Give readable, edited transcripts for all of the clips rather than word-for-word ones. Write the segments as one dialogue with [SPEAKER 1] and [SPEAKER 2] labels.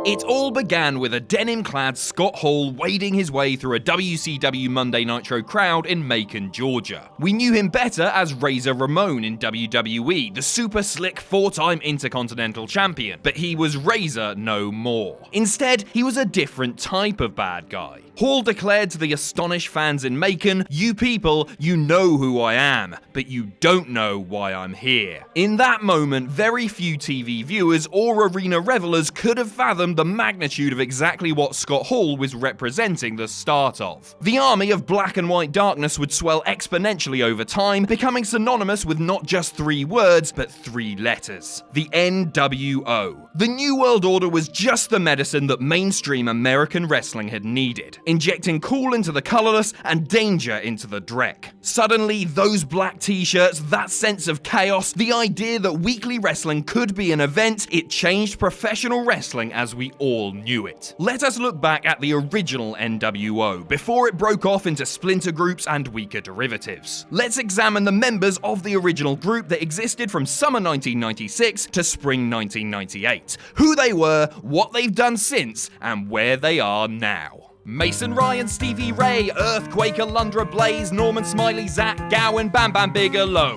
[SPEAKER 1] It all began with a denim-clad Scott Hall wading his way through a WCW Monday Nitro crowd in Macon, Georgia. We knew him better as Razor Ramon in WWE, the super slick four-time Intercontinental Champion, but he was Razor no more. Instead, he was a different type of bad guy. Hall declared to the astonished fans in Macon, "You people, you know who I am, but you don't know why I'm here." In that moment, very few TV viewers or arena revelers could have fathomed the magnitude of exactly what Scott Hall was representing the start of. The army of black and white darkness would swell exponentially over time, becoming synonymous with not just 3 words, but 3 letters. The NWO. The New World Order was just the medicine that mainstream American wrestling had needed, injecting cool into the colorless and danger into the dreck. Suddenly, those black t-shirts, that sense of chaos, the idea that weekly wrestling could be an event, it changed professional wrestling as we all knew it. Let us look back at the original NWO, before it broke off into splinter groups and weaker derivatives. Let's examine the members of the original group that existed from summer 1996 to spring 1998. Who they were, what they've done since, and where they are now. Mason Ryan, Stevie Ray, Earthquake, Alundra Blaze, Norman Smiley, Zach Gowen, Bam Bam Bigelow.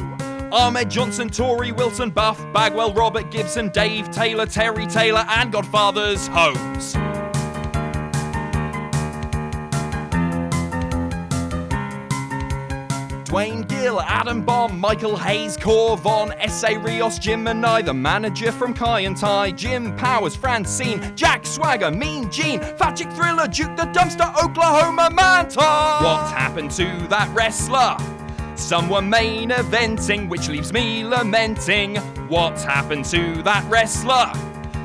[SPEAKER 1] Ahmed Johnson, Torrey Wilson, Buff, Bagwell, Robert Gibson, Dave Taylor, Terry Taylor, and Godfather's Holmes. Dwayne Gill, Adam Bomb, Michael Hayes, Cor Von, S.A. Rios, Jim Manai, the manager from Kai and Tai, Jim Powers, Francine, Jack Swagger, Mean Gene, Fat Chick Thriller, Duke the Dumpster, Oklahoma Manta. What happened to that wrestler? Some were main eventing, which leaves me lamenting. What happened to that wrestler?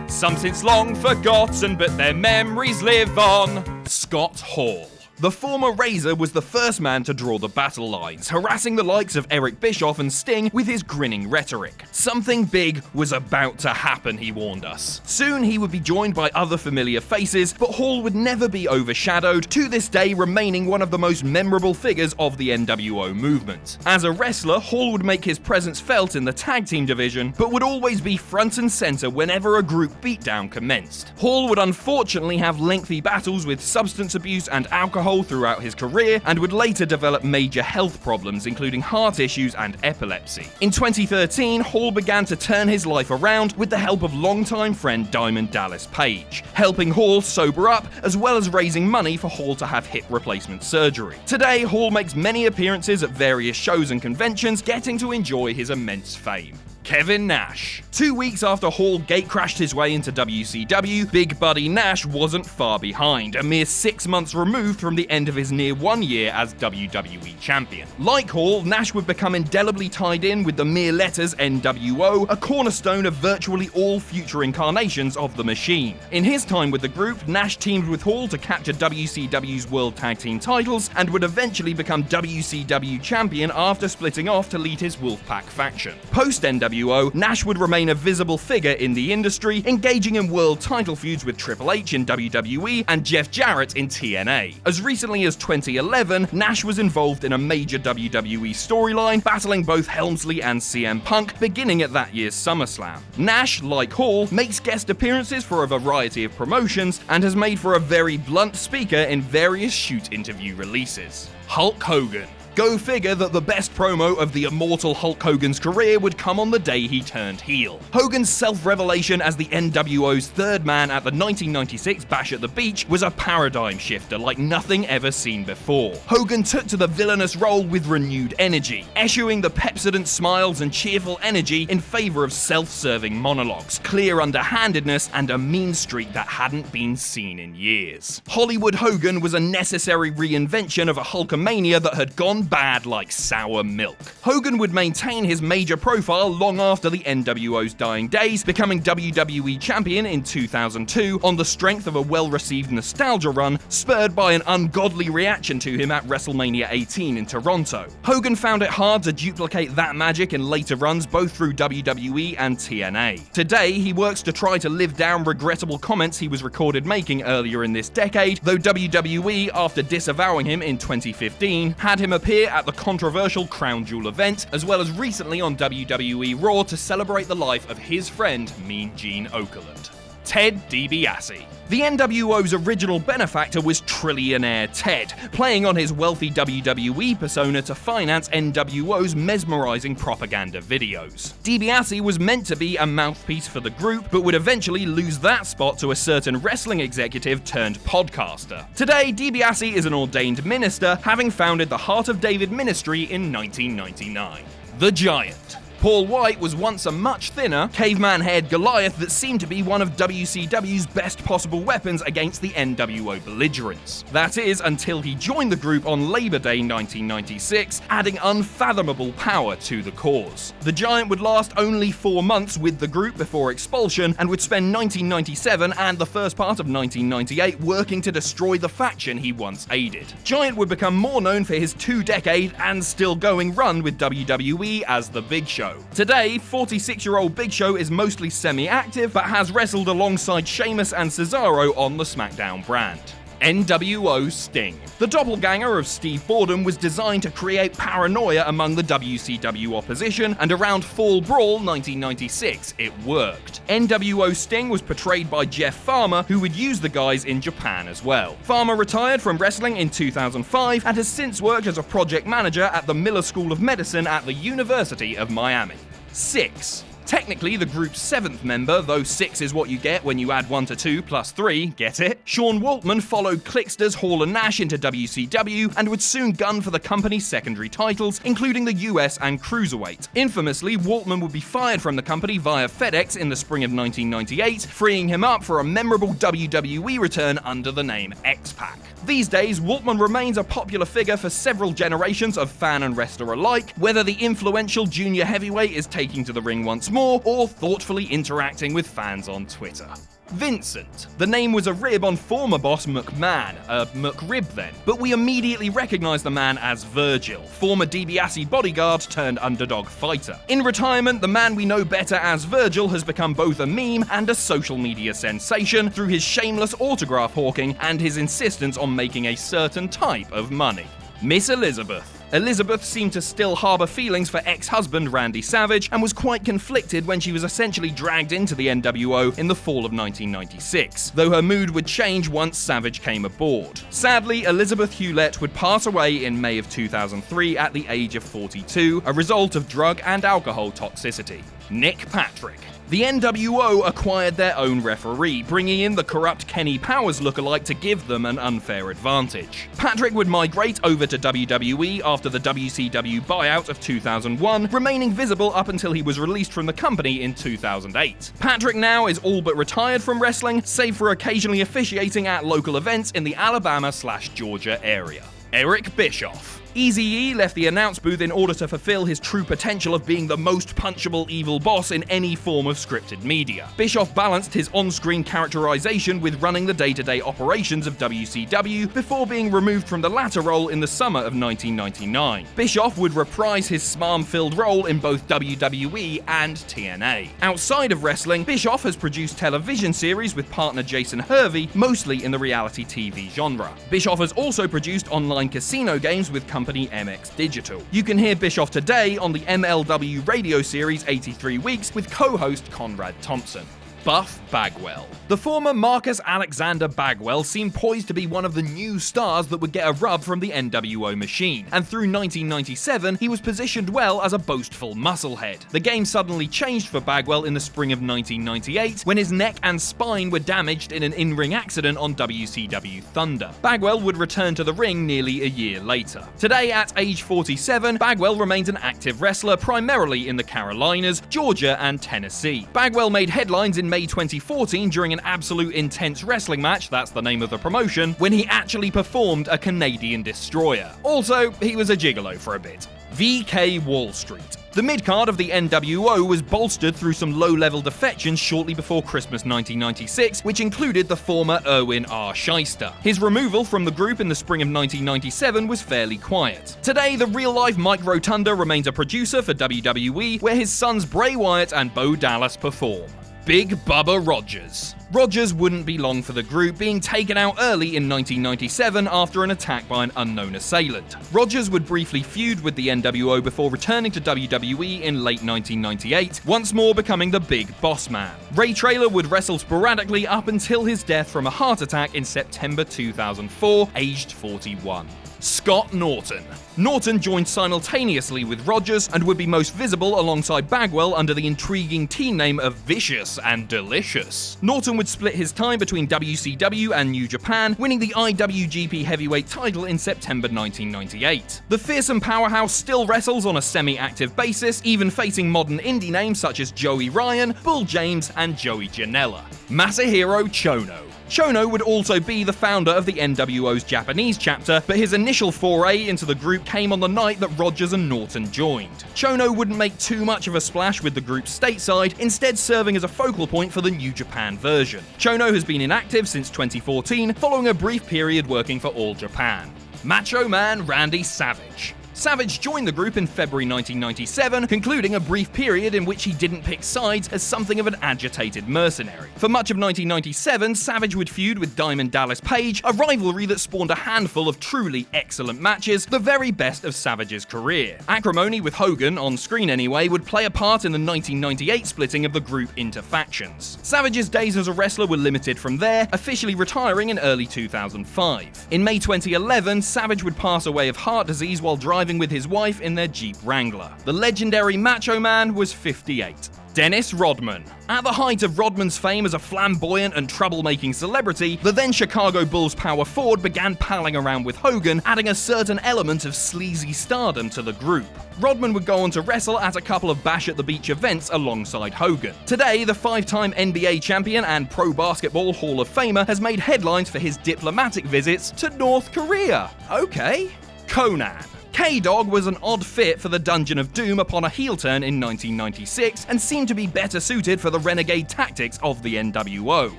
[SPEAKER 1] Some since long forgotten, but their memories live on. Scott Hall. The former Razor was the first man to draw the battle lines, harassing the likes of Eric Bischoff and Sting with his grinning rhetoric. Something big was about to happen, he warned us. Soon he would be joined by other familiar faces, but Hall would never be overshadowed, to this day remaining one of the most memorable figures of the NWO movement. As a wrestler, Hall would make his presence felt in the tag team division, but would always be front and center whenever a group beatdown commenced. Hall would unfortunately have lengthy battles with substance abuse and alcohol throughout his career, and would later develop major health problems, including heart issues and epilepsy. In 2013, Hall began to turn his life around with the help of longtime friend Diamond Dallas Page, helping Hall sober up, as well as raising money for Hall to have hip replacement surgery. Today, Hall makes many appearances at various shows and conventions, getting to enjoy his immense fame. Kevin Nash. 2 weeks after Hall gatecrashed his way into WCW, Big Buddy Nash wasn't far behind, a mere 6 months removed from the end of his near 1 year as WWE champion. Like Hall, Nash would become indelibly tied in with the mere letters NWO, a cornerstone of virtually all future incarnations of the machine. In his time with the group, Nash teamed with Hall to capture WCW's World Tag Team titles, and would eventually become WCW champion after splitting off to lead his Wolfpack faction. Post-NWO, Nash would remain a visible figure in the industry, engaging in world title feuds with Triple H in WWE and Jeff Jarrett in TNA. As recently as 2011, Nash was involved in a major WWE storyline, battling both Helmsley and CM Punk, beginning at that year's SummerSlam. Nash, like Hall, makes guest appearances for a variety of promotions, and has made for a very blunt speaker in various shoot interview releases. Hulk Hogan. Go figure that the best promo of the immortal Hulk Hogan's career would come on the day he turned heel. Hogan's self-revelation as the NWO's third man at the 1996 Bash at the Beach was a paradigm shifter like nothing ever seen before. Hogan took to the villainous role with renewed energy, eschewing the Pepsodent smiles and cheerful energy in favor of self-serving monologues, clear underhandedness, and a mean streak that hadn't been seen in years. Hollywood Hogan was a necessary reinvention of a Hulkamania that had gone bad like sour milk. Hogan would maintain his major profile long after the NWO's dying days, becoming WWE champion in 2002 on the strength of a well-received nostalgia run, spurred by an ungodly reaction to him at WrestleMania 18 in Toronto. Hogan found it hard to duplicate that magic in later runs both through WWE and TNA. Today, he works to try to live down regrettable comments he was recorded making earlier in this decade, though WWE, after disavowing him in 2015, had him appear at the controversial Crown Jewel event, as well as recently on WWE Raw to celebrate the life of his friend Mean Gene Okerlund. Ted DiBiase. The NWO's original benefactor was trillionaire Ted, playing on his wealthy WWE persona to finance NWO's mesmerizing propaganda videos. DiBiase was meant to be a mouthpiece for the group, but would eventually lose that spot to a certain wrestling executive turned podcaster. Today, DiBiase is an ordained minister, having founded the Heart of David Ministry in 1999. The Giant. Paul Wight was once a much thinner, caveman-haired Goliath that seemed to be one of WCW's best possible weapons against the NWO belligerents. That is, until he joined the group on Labor Day 1996, adding unfathomable power to the cause. The Giant would last only 4 months with the group before expulsion, and would spend 1997 and the first part of 1998 working to destroy the faction he once aided. Giant would become more known for his 2-decade and still going run with WWE as The Big Show. Today, 46-year-old Big Show is mostly semi-active, but has wrestled alongside Sheamus and Cesaro on the SmackDown brand. NWO Sting. The doppelganger of Steve Borden was designed to create paranoia among the WCW opposition, and around Fall Brawl 1996, it worked. NWO Sting was portrayed by Jeff Farmer, who would use the guys in Japan as well. Farmer retired from wrestling in 2005 and has since worked as a project manager at the Miller School of Medicine at the University of Miami. 6. Technically the group's 7th member, though 6 is what you get when you add 1 to 2 plus 3, get it? Sean Waltman followed Clickster's Hall and Nash into WCW and would soon gun for the company's secondary titles, including the US and Cruiserweight. Infamously, Waltman would be fired from the company via FedEx in the spring of 1998, freeing him up for a memorable WWE return under the name X-Pac. These days, Waltman remains a popular figure for several generations of fan and wrestler alike, whether the influential junior heavyweight is taking to the ring once more, or thoughtfully interacting with fans on Twitter. Vincent. The name was a rib on former boss McMahon, a McRib then, but we immediately recognise the man as Virgil, former DiBiase bodyguard turned underdog fighter. In retirement, the man we know better as Virgil has become both a meme and a social media sensation through his shameless autograph hawking and his insistence on making a certain type of money. Miss Elizabeth. Elizabeth seemed to still harbour feelings for ex-husband Randy Savage and was quite conflicted when she was essentially dragged into the NWO in the fall of 1996, though her mood would change once Savage came aboard. Sadly, Elizabeth Hewlett would pass away in May of 2003 at the age of 42, a result of drug and alcohol toxicity. Nick Patrick. The NWO acquired their own referee, bringing in the corrupt Kenny Powers lookalike to give them an unfair advantage. Patrick would migrate over to WWE after the WCW buyout of 2001, remaining visible up until he was released from the company in 2008. Patrick now is all but retired from wrestling, save for occasionally officiating at local events in the Alabama/Georgia area. Eric Bischoff. Eazy-E left the announce booth in order to fulfill his true potential of being the most punchable evil boss in any form of scripted media. Bischoff balanced his on-screen characterization with running the day-to-day operations of WCW before being removed from the latter role in the summer of 1999. Bischoff would reprise his smarm-filled role in both WWE and TNA. Outside of wrestling, Bischoff has produced television series with partner Jason Hervey, mostly in the reality TV genre. Bischoff has also produced online casino games with company MX Digital. You can hear Bischoff today on the MLW radio series 83 Weeks with co-host Conrad Thompson. Buff Bagwell. The former Marcus Alexander Bagwell seemed poised to be one of the new stars that would get a rub from the NWO machine, and through 1997 he was positioned well as a boastful musclehead. The game suddenly changed for Bagwell in the spring of 1998 when his neck and spine were damaged in an in-ring accident on WCW Thunder. Bagwell would return to the ring nearly a year later. Today, at age 47, Bagwell remains an active wrestler primarily in the Carolinas, Georgia, and Tennessee. Bagwell made headlines in May 2014 during an absolute intense wrestling match, that's the name of the promotion, when he actually performed a Canadian destroyer. Also, he was a gigolo for a bit. VK Wall Street. The mid-card of the NWO was bolstered through some low-level defections shortly before Christmas 1996, which included the former Erwin R. Shyster. His removal from the group in the spring of 1997 was fairly quiet. Today, the real-life Mike Rotunda remains a producer for WWE, where his sons Bray Wyatt and Bo Dallas perform. Big Bubba Rogers. Rogers wouldn't be long for the group, being taken out early in 1997 after an attack by an unknown assailant. Rogers would briefly feud with the NWO before returning to WWE in late 1998, once more becoming the Big Boss Man. Ray Traylor would wrestle sporadically up until his death from a heart attack in September 2004, aged 41. Scott Norton. Norton joined simultaneously with Rogers and would be most visible alongside Bagwell under the intriguing team name of Vicious and Delicious. Norton would split his time between WCW and New Japan, winning the IWGP Heavyweight title in September 1998. The fearsome powerhouse still wrestles on a semi-active basis, even facing modern indie names such as Joey Ryan, Bull James, and Joey Janela. Masahiro Chono. Chono would also be the founder of the NWO's Japanese chapter, but his initial foray into the group came on the night that Rogers and Norton joined. Chono wouldn't make too much of a splash with the group stateside, instead serving as a focal point for the New Japan version. Chono has been inactive since 2014, following a brief period working for All Japan. Macho Man Randy Savage. Savage joined the group in February 1997, concluding a brief period in which he didn't pick sides as something of an agitated mercenary. For much of 1997, Savage would feud with Diamond Dallas Page, a rivalry that spawned a handful of truly excellent matches, the very best of Savage's career. Acrimony with Hogan, on screen anyway, would play a part in the 1998 splitting of the group into factions. Savage's days as a wrestler were limited from there, officially retiring in early 2005. In May 2011, Savage would pass away of heart disease while driving with his wife in their Jeep Wrangler. The legendary Macho Man was 58. Dennis Rodman. At the height of Rodman's fame as a flamboyant and troublemaking celebrity, the then Chicago Bulls power forward began palling around with Hogan, adding a certain element of sleazy stardom to the group. Rodman would go on to wrestle at a couple of Bash at the Beach events alongside Hogan. Today, the 5-time NBA champion and Pro Basketball Hall of Famer has made headlines for his diplomatic visits to North Korea. Okay. Konnan. K-Dog was an odd fit for the Dungeon of Doom upon a heel turn in 1996 and seemed to be better suited for the renegade tactics of the NWO.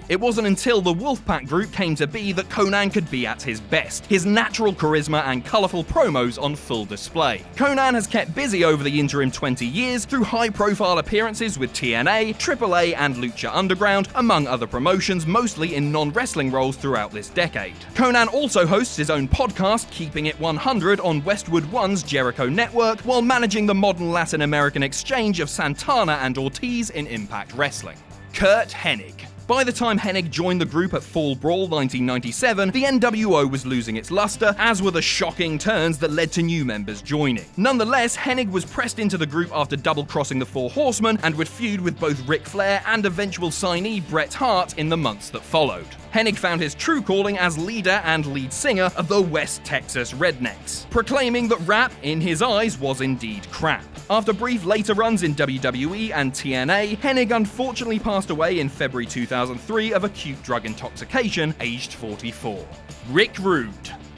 [SPEAKER 1] It wasn't until the Wolfpack group came to be that Konnan could be at his best, his natural charisma and colourful promos on full display. Konnan has kept busy over the interim 20 years through high-profile appearances with TNA, AAA and Lucha Underground, among other promotions, mostly in non-wrestling roles throughout this decade. Konnan also hosts his own podcast, Keeping It 100, on Westwood One's Jericho Network, while managing the modern Latin American exchange of Santana and Ortiz in Impact Wrestling. Curt Hennig. By the time Hennig joined the group at Fall Brawl 1997, the NWO was losing its luster, as were the shocking turns that led to new members joining. Nonetheless, Hennig was pressed into the group after double-crossing the Four Horsemen and would feud with both Ric Flair and eventual signee Bret Hart in the months that followed. Hennig found his true calling as leader and lead singer of the West Texas Rednecks, proclaiming that rap, in his eyes, was indeed crap. After brief later runs in WWE and TNA, Hennig unfortunately passed away in February 2003 of acute drug intoxication, aged 44. Rick Rude.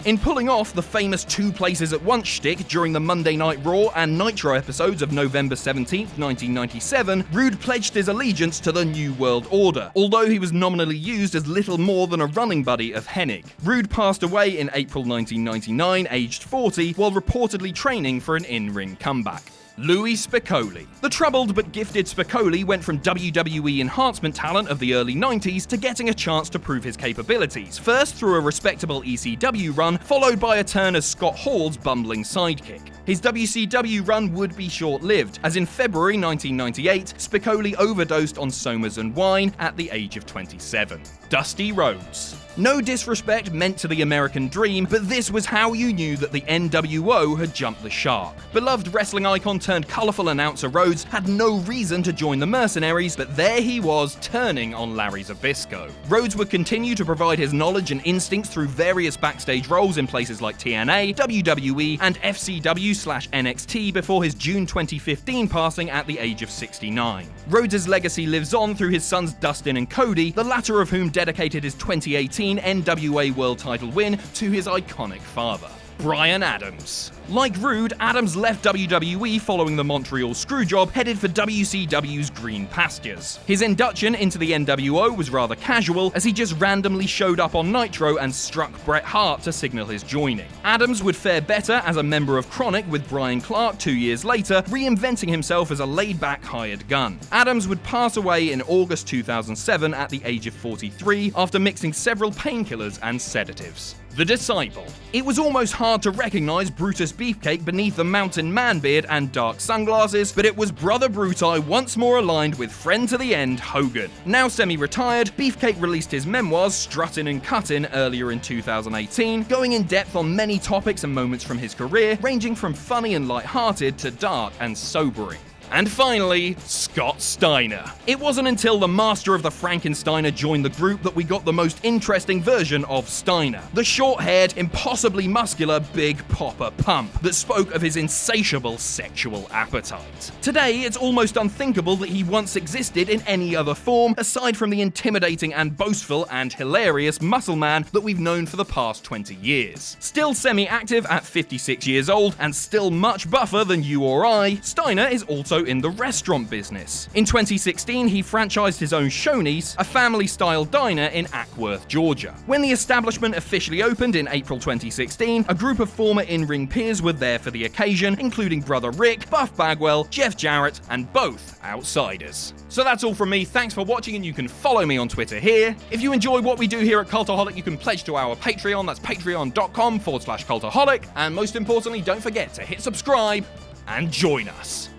[SPEAKER 1] In pulling off the famous two places at once shtick during the Monday Night Raw and Nitro episodes of November 17, 1997, Rude pledged his allegiance to the New World Order, although he was nominally used as little more than a running buddy of Hennig. Rude passed away in April 1999, aged 40, while reportedly training for an in-ring comeback. Louis Spicoli. The troubled but gifted Spicoli went from WWE enhancement talent of the early 90s to getting a chance to prove his capabilities, first through a respectable ECW run, followed by a turn as Scott Hall's bumbling sidekick. His WCW run would be short-lived, as in February 1998, Spicoli overdosed on somas and wine at the age of 27. Dusty Rhodes. No disrespect meant to the American dream, but this was how you knew that the NWO had jumped the shark. Beloved wrestling icon turned colourful announcer Rhodes had no reason to join the mercenaries, but there he was, turning on Larry Zbyszko. Rhodes would continue to provide his knowledge and instincts through various backstage roles in places like TNA, WWE, and FCW/NXT before his June 2015 passing at the age of 69. Rhodes' legacy lives on through his sons Dustin and Cody, the latter of whom dedicated his 2018 NWA World title win to his iconic father. Bryan Adams. Like Rude, Adams left WWE following the Montreal Screwjob, headed for WCW's Green Pastures. His induction into the NWO was rather casual, as he just randomly showed up on Nitro and struck Bret Hart to signal his joining. Adams would fare better as a member of Chronic with Brian Clark 2 years later, reinventing himself as a laid-back hired gun. Adams would pass away in August 2007 at the age of 43 after mixing several painkillers and sedatives. The Disciple. It was almost hard to recognize Brutus Beefcake beneath the mountain man beard and dark sunglasses, but it was Brother Bruti once more aligned with friend to the end Hogan. Now semi-retired, Beefcake released his memoirs Struttin' and Cuttin' earlier in 2018, going in depth on many topics and moments from his career, ranging from funny and light-hearted to dark and sobering. And finally, Scott Steiner. It wasn't until the master of the Frankensteiner joined the group that we got the most interesting version of Steiner. The short-haired, impossibly muscular Big Popper Pump that spoke of his insatiable sexual appetite. Today, it's almost unthinkable that he once existed in any other form, aside from the intimidating and boastful and hilarious muscle man that we've known for the past 20 years. Still semi-active at 56 years old, and still much buffer than you or I, Steiner is also in the restaurant business. In 2016, he franchised his own Shoney's, a family-style diner in Ackworth, Georgia. When the establishment officially opened in April 2016, a group of former in-ring peers were there for the occasion, including Brother Rick, Buff Bagwell, Jeff Jarrett, and both outsiders. So that's all from me. Thanks for watching, and you can follow me on Twitter here. If you enjoy what we do here at Cultaholic, you can pledge to our Patreon. That's patreon.com/Cultaholic. And most importantly, don't forget to hit subscribe and join us.